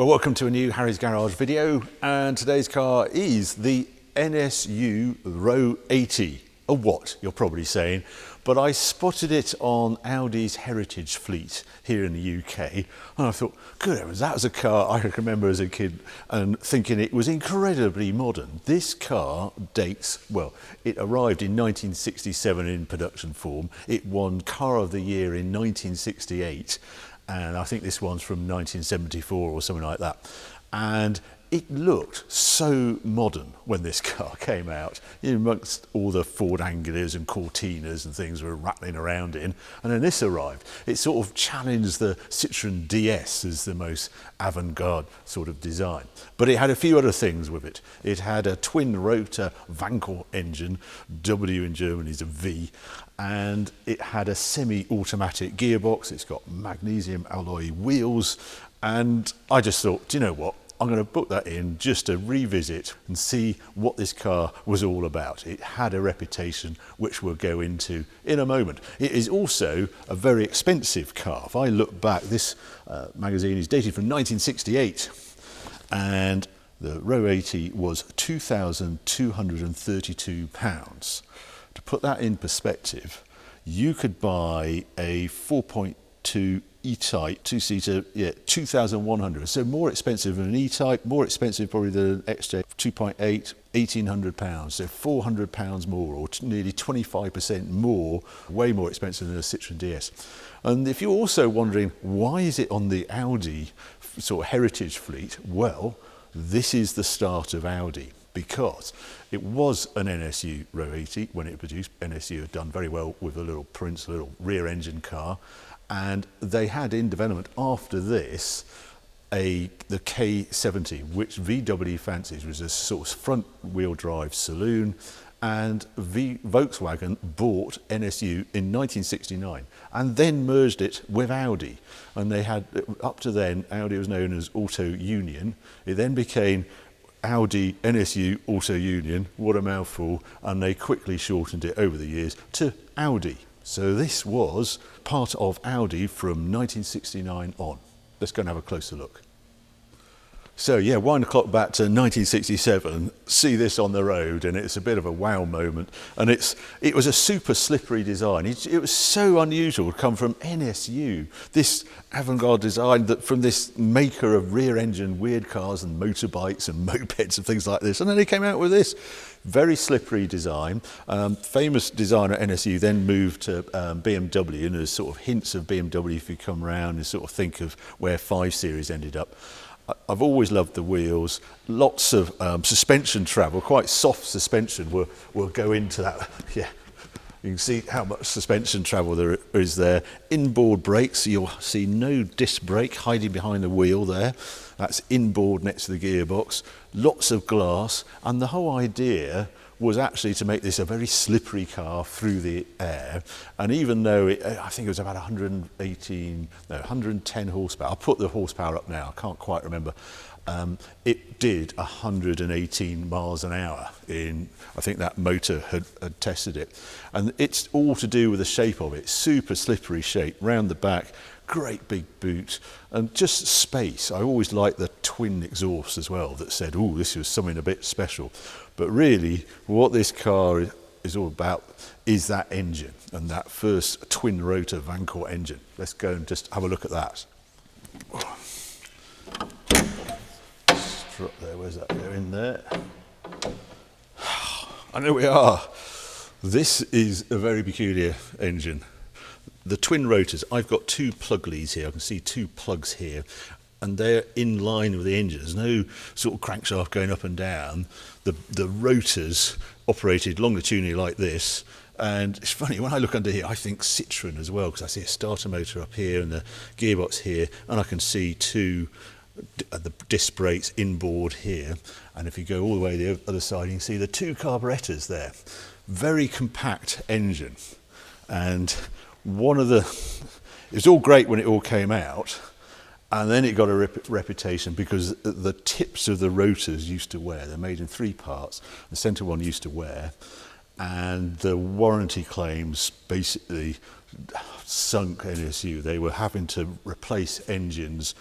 Well, welcome to a new Harry's Garage video, and today's car is the NSU Ro80. A what, you're probably saying, but I spotted it on Audi's heritage fleet here in the UK, and I thought, good heavens, that was a car I can remember as a kid and thinking it was incredibly modern. This car dates, well, it arrived in 1967 in production form. It won Car of the Year in 1968. And I think this one's from 1974 or something like that. And it looked so modern when this car came out, amongst all the Ford Angulas and Cortinas and things were rattling around in. And then this arrived. It sort of challenged the Citroën DS as the most avant-garde sort of design. But it had a few other things with it. It had a twin rotor Wankel engine, W in Germany is a V, and it had a semi-automatic gearbox. It's got magnesium alloy wheels, and I just thought, do you know what? I'm going to book that in just to revisit and see what this car was all about. It had a reputation which we'll go into in a moment. It is also a very expensive car. If I look back, this magazine is dated from 1968, and the Ro80 was £2,232. To put that in perspective, you could buy a 4.2 E-Type two-seater, yeah, 2,100. So more expensive than an E-Type, more expensive probably than an XJ 2.8, £1,800. So £400 more, or nearly 25% more, way more expensive than a Citroën DS. And if you're also wondering, why is it on the Audi sort of heritage fleet? Well, this is the start of Audi, because it was an NSU Ro80 when it produced. NSU had done very well with a little Prince, a little rear engine car. And they had in development after this the K70, which VW fancies, was a sort of front wheel drive saloon, and Volkswagen bought NSU in 1969 and then merged it with Audi. And they had, up to then, Audi was known as Auto Union. It then became Audi NSU Auto Union, what a mouthful, and they quickly shortened it over the years to Audi. So this was part of Audi from 1969 on. Let's go and have a closer look. So yeah, wind the clock back to 1967, see this on the road, and it's a bit of a wow moment. And it was a super slippery design. It was so unusual to come from NSU, this avant-garde design that from this maker of rear engine weird cars and motorbikes and mopeds and things like this. And then they came out with this very slippery design. Famous designer NSU then moved to BMW, and there's sort of hints of BMW if you come around and sort of think of where 5 Series ended up. I've always loved the wheels, lots of suspension travel, quite soft suspension. We'll go into that. Yeah, you can see how much suspension travel there is there. Inboard brakes, you'll see no disc brake hiding behind the wheel there. That's inboard next to the gearbox. Lots of glass, and the whole idea was actually to make this a very slippery car through the air. And even though I think it was about 110 horsepower, I'll put the horsepower up now, I can't quite remember. It did 118 miles an hour in, I think that motor had tested it. And it's all to do with the shape of it, super slippery shape, round the back, great big boot, and just space. I always liked the twin exhaust as well that said, oh, this was something a bit special. But really, what this car is all about is that engine, and that first twin rotor Wankel engine. Let's go and just have a look at that. Strut there, where's that go in there? And here we are. This is a very peculiar engine. The twin rotors, I've got 2 plug leads here. I can see 2 plugs here, and they're in line with the engine. There's no sort of crankshaft going up and down. The rotors operated longitudinally like this. And it's funny, when I look under here, I think Citroën as well, because I see a starter motor up here and the gearbox here, and I can see 2 the disc brakes inboard here. And if you go all the way to the other side, you can see the 2 carburetors there. Very compact engine. And it was all great when it all came out, and then it got a reputation because the tips of the rotors used to wear. They're made in 3 parts. The centre one used to wear, and the warranty claims basically sunk NSU. They were having to replace engines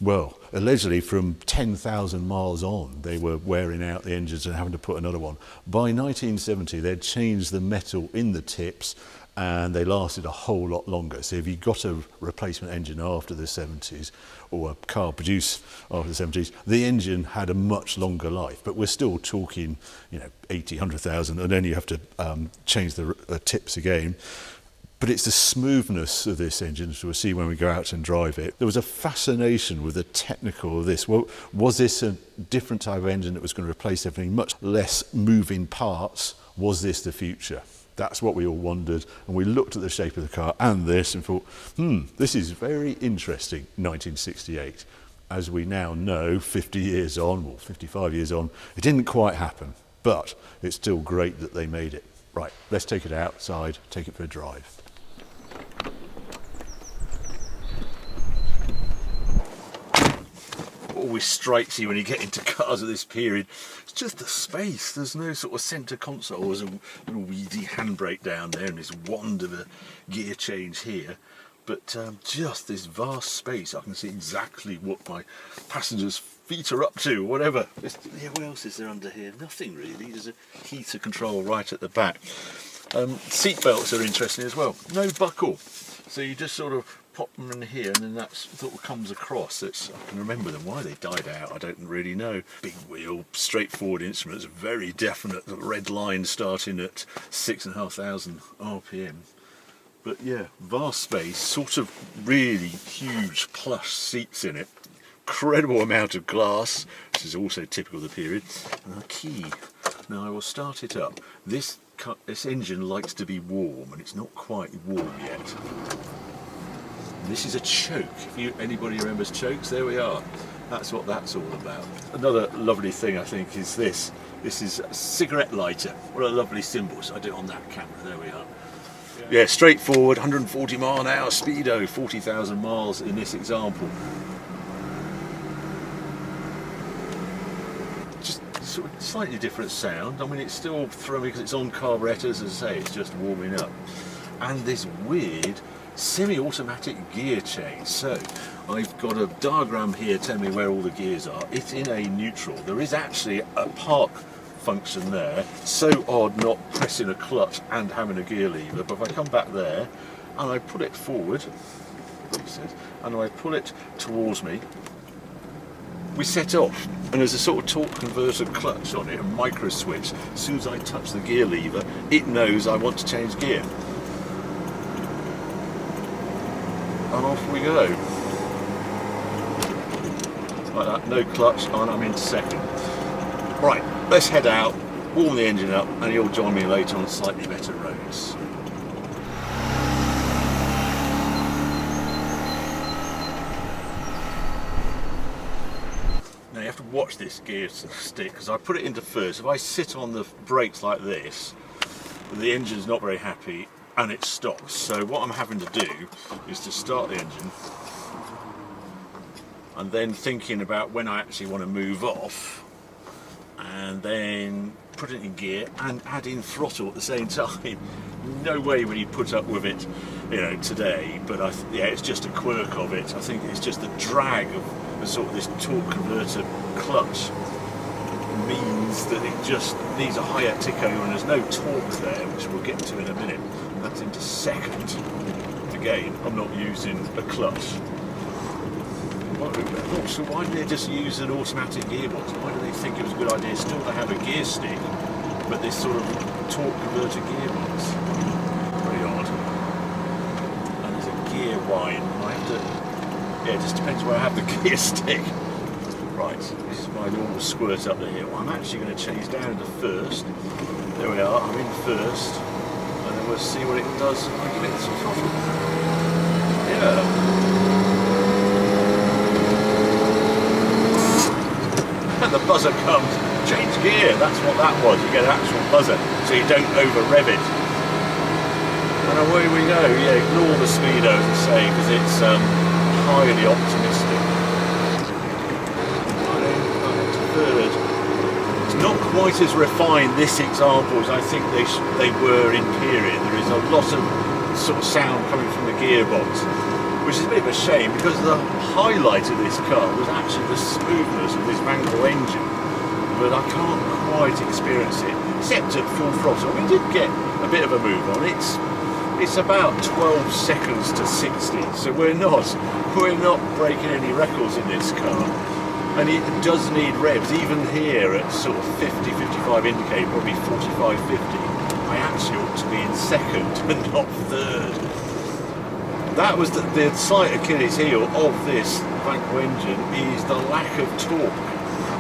Well, allegedly from 10,000 miles on, they were wearing out the engines and having to put another one. By 1970, they'd changed the metal in the tips and they lasted a whole lot longer. So if you got a replacement engine after the 70s, or a car produced after the 70s, the engine had a much longer life. But we're still talking, 80, 100,000, and then you have to change the tips again. But it's the smoothness of this engine, as we'll see when we go out and drive it. There was a fascination with the technical of this. Well, was this a different type of engine that was going to replace everything, much less moving parts? Was this the future? That's what we all wondered. And we looked at the shape of the car and this and thought, this is very interesting, 1968. As we now know, 50 years on, or 55 years on, it didn't quite happen. But it's still great that they made it. Right, let's take it outside, take it for a drive. Always strikes you when you get into cars of this period, it's just the space. There's no sort of centre console. There's a little weedy handbrake down there and this wand of a gear change here. But just this vast space, I can see exactly what my passengers' feet are up to, whatever. What else is there under here? Nothing really. There's a heater control right at the back. Seat belts are interesting as well. No buckle. So you just sort of pop them in here and then that sort of comes across. I can remember them. Why they died out, I don't really know. Big wheel, straightforward instruments, very definite red line starting at 6,500 RPM. But yeah, vast space, sort of really huge plush seats in it. Incredible amount of glass, which is also typical of the period. And a key. Now I will start it up. This engine likes to be warm and it's not quite warm yet. This is a choke. If anybody remembers chokes, there we are. That's what that's all about. Another lovely thing I think is this. This is a cigarette lighter. What a lovely symbol. So I do it on that camera. There we are. Yeah, straightforward, 140 mile an hour speedo, 40,000 miles in this example. Just sort of slightly different sound. I mean, it's still throwing because it's on carburetors, as I say, it's just warming up. And this weird semi-automatic gear change. So I've got a diagram here telling me where all the gears are. It's in a neutral. There is actually a park function there. So odd not pressing a clutch and having a gear lever, but if I come back there and I put it forward, and I pull it towards me, we set off, and there's a sort of torque converter clutch on it, a micro switch. As soon as I touch the gear lever, it knows I want to change gear. And off we go. Like that, no clutch, and I'm into second. Right, let's head out, warm the engine up, and you'll join me later on slightly better roads. Now you have to watch this gear stick, because I put it into first. If I sit on the brakes like this, the engine's not very happy, and it stops. So what I'm having to do is to start the engine and then thinking about when I actually want to move off and then put it in gear and add in throttle at the same time. No way would you put up with it, today, but yeah, it's just a quirk of it. I think it's just the drag of the sort of this torque converter clutch means that it just needs a higher tick over and there's no torque there, which we'll get to in a minute. That's into second. Again, I'm not using a clutch. I'm not sure why did they just use an automatic gearbox? Why do they think it was a good idea still to have a gear stick, but this sort of torque converter gearbox? Very odd. And there's a gear wine. I have to, it just depends where I have the gear stick. Right, this is my normal squirt up the hill. I'm actually going to change down into first. There we are, I'm in first. And then we'll see what it does when I give it some throttle. Yeah. And the buzzer comes. Change gear, that's what that was. You get an actual buzzer, so you don't over-rev it. And away we go. Yeah, ignore the speedo, as I say, because it's highly optimistic. Third. It's not quite as refined, this example, as I think they were in period. There is a lot of sort of sound coming from the gearbox. which is a bit of a shame because the highlight of this car was actually the smoothness of this Wankel engine, but I can't quite experience it, except at full throttle. We did get a bit of a move on. It's about 12 seconds to 60, so we're not breaking any records in this car. And it does need revs, even here at sort of 50, 55 indicate, probably 45, 50. I actually ought to be in second and not third. That was the slight Achilles heel of this Wankel engine, is the lack of torque.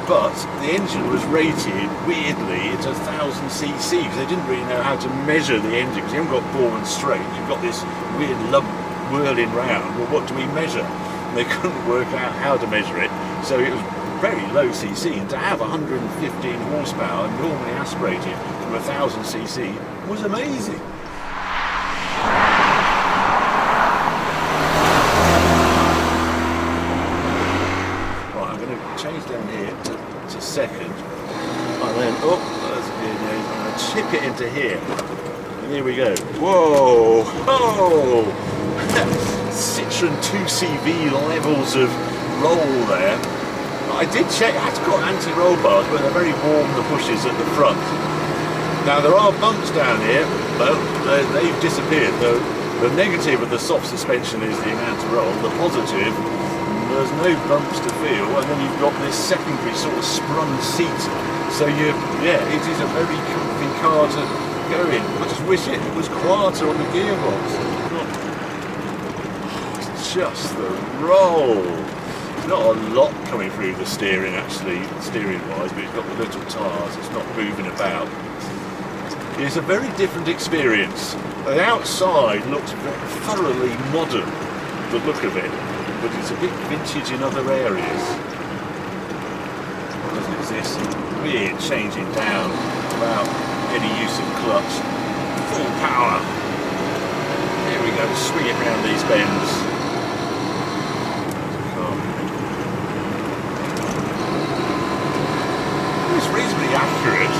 But the engine was rated, weirdly, at 1000 cc, because they didn't really know how to measure the engine, because you haven't got ball and straight, you've got this weird lump whirling round. Well, what do we measure? And they couldn't work out how to measure it, so it was very low cc, and to have 115 horsepower normally aspirated from 1000 cc was amazing. Right, I'm going to change down here to second, and then I'm going to chip it into here, and here we go. Whoa! Oh! Citroen 2CV levels of roll there. I did check, it's got anti-roll bars, but they're very warm, the bushes at the front. Now there are bumps down here, but they've disappeared. The negative of the soft suspension is the amount of roll. The positive, there's no bumps to feel, and then you've got this secondary sort of sprung seat. So it is a very comfy car to go in. I just wish it was quieter on the gearbox. It's just the roll. Not a lot coming through the steering, actually, steering-wise, but it's got the little tires, it's not moving about. It's a very different experience. The outside looks thoroughly modern, the look of it, but it's a bit vintage in other areas. There's this weird changing down without any use of clutch. Full power. Here we go, swing it round these bends. Reasonably accurate.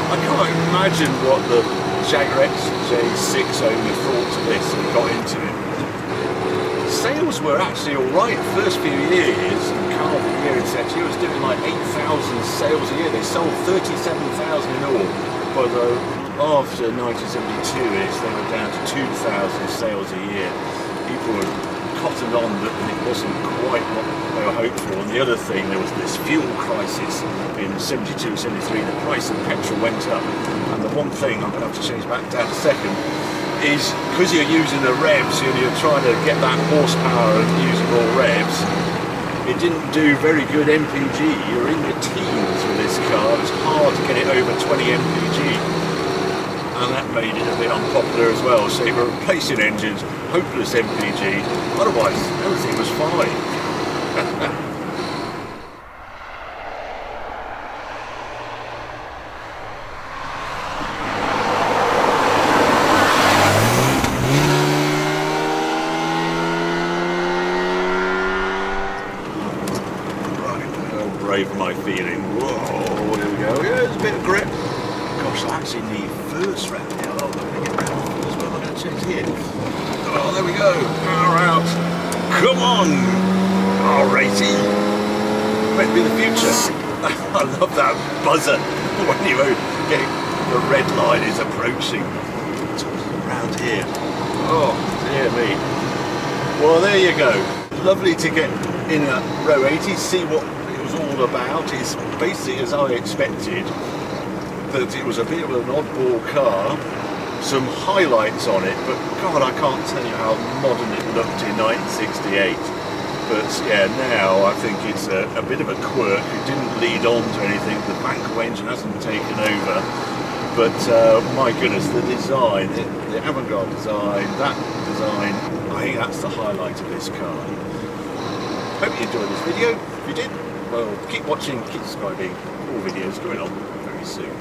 I can't imagine what the Jaguar XJ6 owner thought to this and got into it. Sales were actually alright first few years. Carl here in Setia was doing like 8,000 sales a year. They sold 37,000 in all. But after 1972-ish, they were down to 2,000 sales a year. People were cottoned on that it wasn't quite what they were hoped for. And the other thing, there was this fuel crisis in 72, 73, the price of petrol went up. And the one thing, I'm going to have to change back down a second, is because you're using the revs and you're trying to get that horsepower and using more revs, it didn't do very good MPG. You're in the teens with this car. It's hard to get it over 20 MPG. And that made it a bit unpopular as well. So you were replacing engines, hopeless MPG, otherwise everything was fine. Brave am I feeling? Whoa, there we go. Yeah, there's a bit of grip. Gosh, I actually need first round now. Oh, I'm going to get round as well. I'm going to change here. Oh, there we go. Power out. Come on. R80. Might be the future. I love that buzzer when you get the red line is approaching. Around here. Oh, dear me. Well, there you go. Lovely to get in a Ro80, see what all about. It's basically as I expected, that it was a bit of an oddball car, some highlights on it, but God, I can't tell you how modern it looked in 1968. But yeah, now I think it's a bit of a quirk. It didn't lead on to anything, the Wankel engine hasn't taken over, but my goodness, the design, the avant-garde design, that design, I think that's the highlight of this car. Hope you enjoyed this video. If you did, well, keep watching, keep subscribing, more videos going on very soon.